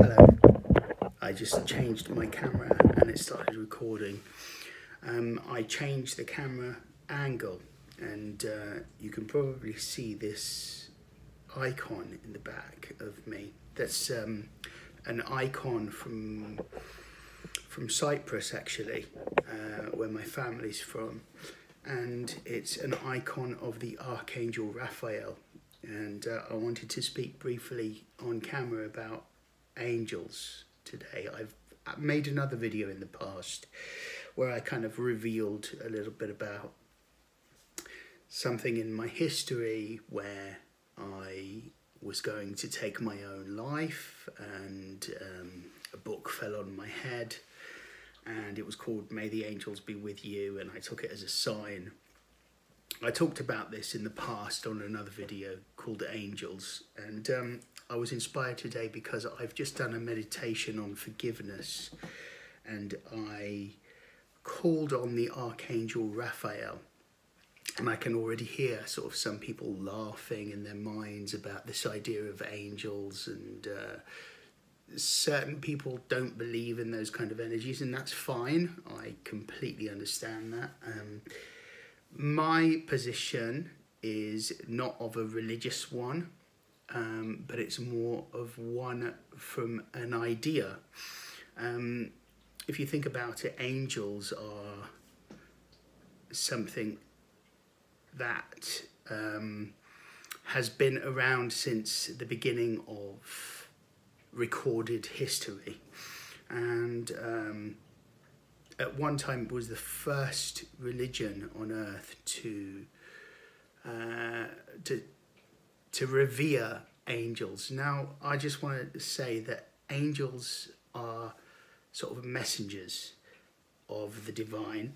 Hello. I just changed my camera and it started recording. I changed the camera angle and you can probably see this icon in the back of me. That's an icon from Cyprus, actually, where my family's from, and it's an icon of the Archangel Raphael. And I wanted to speak briefly on camera about angels today. I've made another video in the past where I kind of revealed a little bit about something in my history where I was going to take my own life, and a book fell on my head and it was called May the Angels Be With You, and I took it as a sign. I talked about this in the past on another video called Angels, and I was inspired today because I've just done a meditation on forgiveness and I called on the Archangel Raphael, and I can already hear sort of some people laughing in their minds about this idea of angels, and certain people don't believe in those kind of energies, and that's fine. I completely understand that. My position is not of a religious one, but it's more of one from an idea. If you think about it, angels are something that has been around since the beginning of recorded history, and at one time it was the first religion on earth to revere angels. Now, I just wanted to say that angels are sort of messengers of the divine,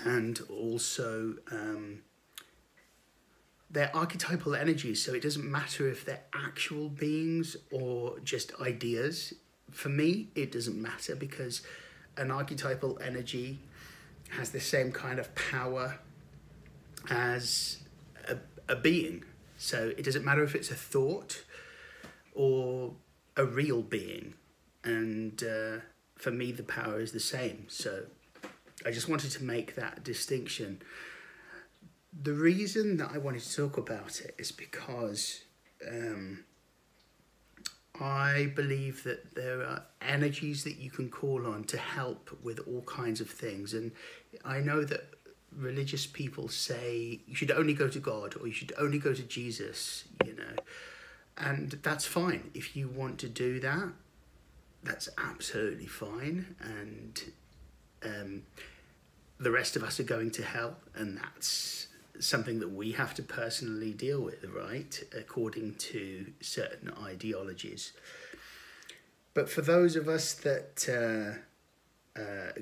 and also they're archetypal energies, so it doesn't matter if they're actual beings or just ideas. For me, it doesn't matter, because an archetypal energy has the same kind of power as a being. So it doesn't matter if it's a thought or a real being. And for me, the power is the same. So I just wanted to make that distinction. The reason that I wanted to talk about it is because I believe that there are energies that you can call on to help with all kinds of things. And I know that religious people say you should only go to God, or you should only go to Jesus, you know, and that's fine. If you want to do that, that's absolutely fine. And the rest of us are going to hell, and that's something that we have to personally deal with, right, according to certain ideologies. But for those of us that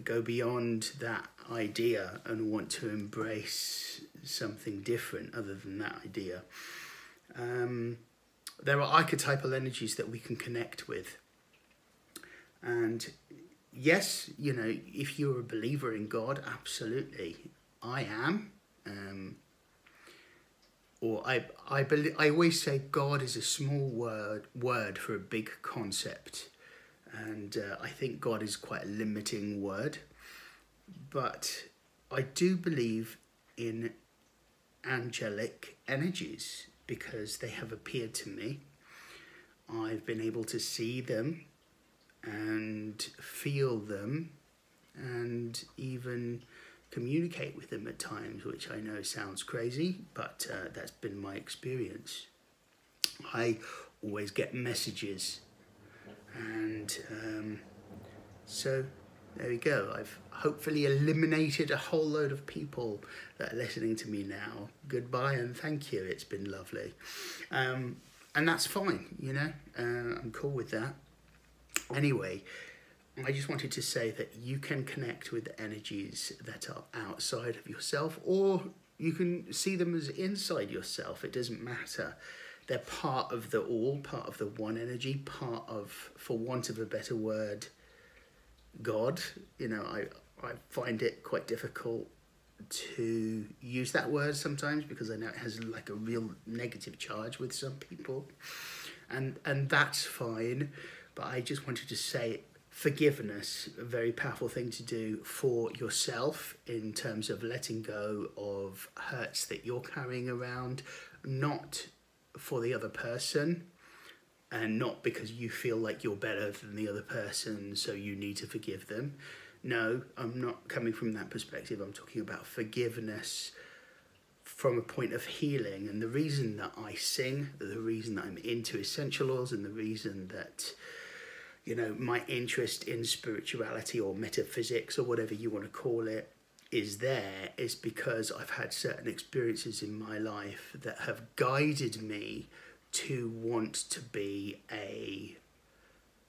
go beyond that idea and want to embrace something different other than that idea, there are archetypal energies that we can connect with. And yes, you know, if you're a believer in God, absolutely, I am. Or I believe, I always say God is a small word for a big concept, and I think God is quite a limiting word. But I do believe in angelic energies because they have appeared to me. I've been able to see them and feel them and even communicate with them at times, which I know sounds crazy, but that's been my experience. I always get messages, and so there we go. I've hopefully eliminated a whole load of people that are listening to me now. Goodbye and thank you. It's been lovely, and that's fine, you know. I'm cool with that. Anyway, I just wanted to say that you can connect with energies that are outside of yourself, or you can see them as inside yourself. It doesn't matter. They're part of the all, part of the one energy, part of, for want of a better word, God. You know, I find it quite difficult to use that word sometimes because I know it has like a real negative charge with some people, and that's fine. but I just wanted to say forgiveness, a very powerful thing to do for yourself in terms of letting go of hurts that you're carrying around, not for the other person, and not because you feel like you're better than the other person, so you need to forgive them. No, I'm not coming from that perspective. I'm talking about forgiveness from a point of healing. And the reason that I sing, the reason that I'm into essential oils, and the reason that, you know, my interest in spirituality or metaphysics or whatever you want to call it is because I've had certain experiences in my life that have guided me to want to be a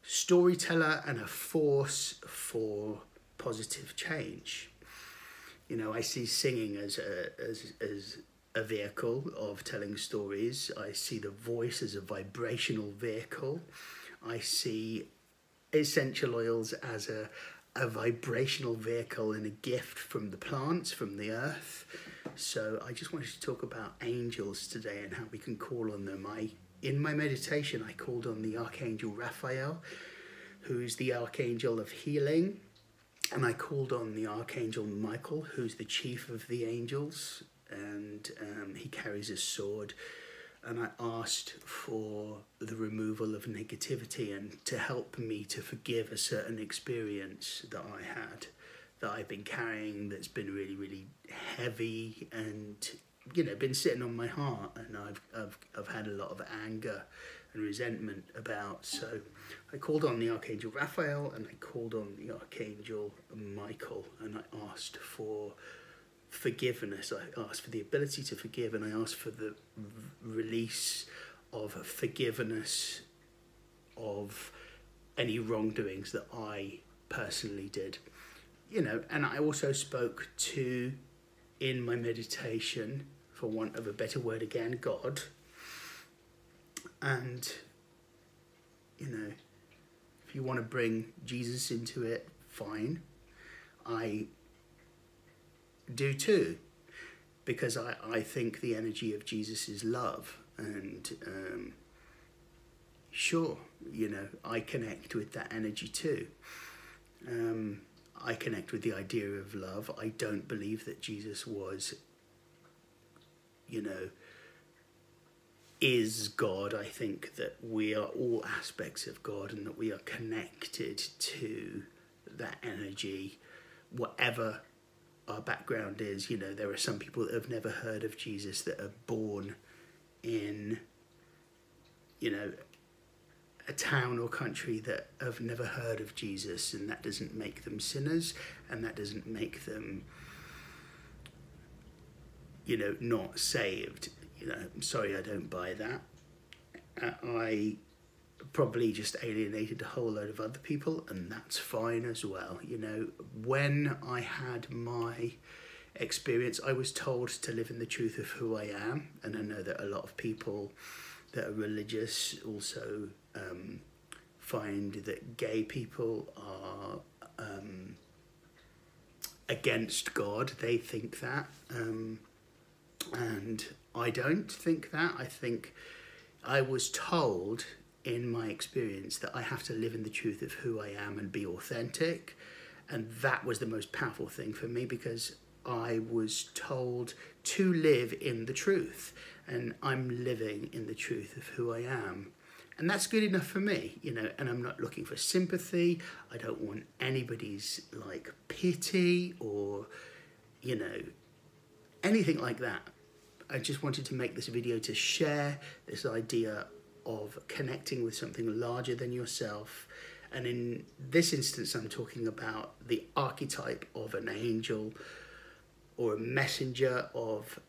storyteller and a force for positive change. You know, I see singing as a vehicle of telling stories. I see the voice as a vibrational vehicle. I see essential oils as a vibrational vehicle and a gift from the plants, from the earth. So I just wanted to talk about angels today and how we can call on them. In my meditation, I called on the Archangel Raphael, who's the Archangel of healing. And I called on the Archangel Michael, who's the chief of the angels. And he carries a sword. And I asked for the removal of negativity and to help me to forgive a certain experience that I had, that I've been carrying, that's been really, really heavy and, you know, been sitting on my heart, and I've had a lot of anger and resentment about. So I called on the Archangel Raphael and I called on the Archangel Michael, and I asked for forgiveness. I asked for the ability to forgive, and I asked for the release of forgiveness of any wrongdoings that I personally did. You know, and I also spoke to, in my meditation, for want of a better word again, God. And, you know, if you want to bring Jesus into it, fine. I do too, because I think the energy of Jesus is love, and sure, you know, I connect with that energy too. I connect with the idea of love. I don't believe that Jesus was, you know, is God. I think that we are all aspects of God, and that we are connected to that energy, whatever our background is. You know, there are some people that have never heard of Jesus, that are born in, you know, a town or country that have never heard of Jesus, and that doesn't make them sinners, and that doesn't make them, you know, not saved. You know, I'm sorry, I don't buy that. I probably just alienated a whole load of other people, and that's fine as well. You know, when I had my experience, I was told to live in the truth of who I am, and I know that a lot of people that are religious also find that gay people are against God. They think that, and I don't think that. I think I was told in my experience that I have to live in the truth of who I am and be authentic, and that was the most powerful thing for me, because I was told to live in the truth, and I'm living in the truth of who I am. And that's good enough for me, you know, and I'm not looking for sympathy. I don't want anybody's, like, pity or, you know, anything like that. I just wanted to make this video to share this idea of connecting with something larger than yourself. And in this instance, I'm talking about the archetype of an angel or a messenger of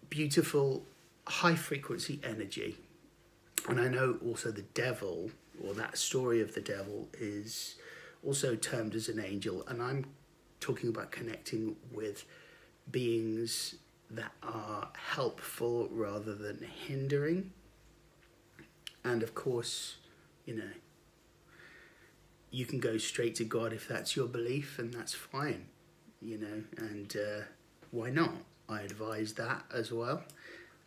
beautiful, high-frequency energy. And I know also the devil, or that story of the devil, is also termed as an angel. And I'm talking about connecting with beings that are helpful rather than hindering. And of course, you know, you can go straight to God if that's your belief, and that's fine, you know, and why not? I advise that as well.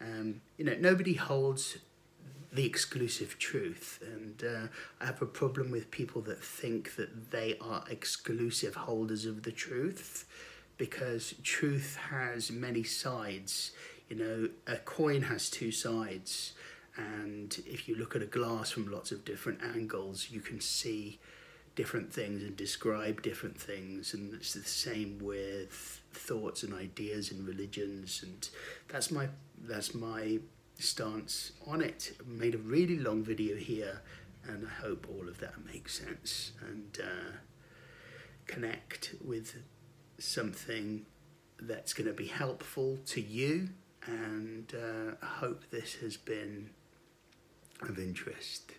You know, nobody holds the exclusive truth. And I have a problem with people that think that they are exclusive holders of the truth, because truth has many sides. You know, a coin has two sides, and if you look at a glass from lots of different angles, you can see different things and describe different things. And it's the same with thoughts and ideas and religions, and that's my stance on it. I made a really long video here, and I hope all of that makes sense and connect with something that's going to be helpful to you, and I hope this has been of interest.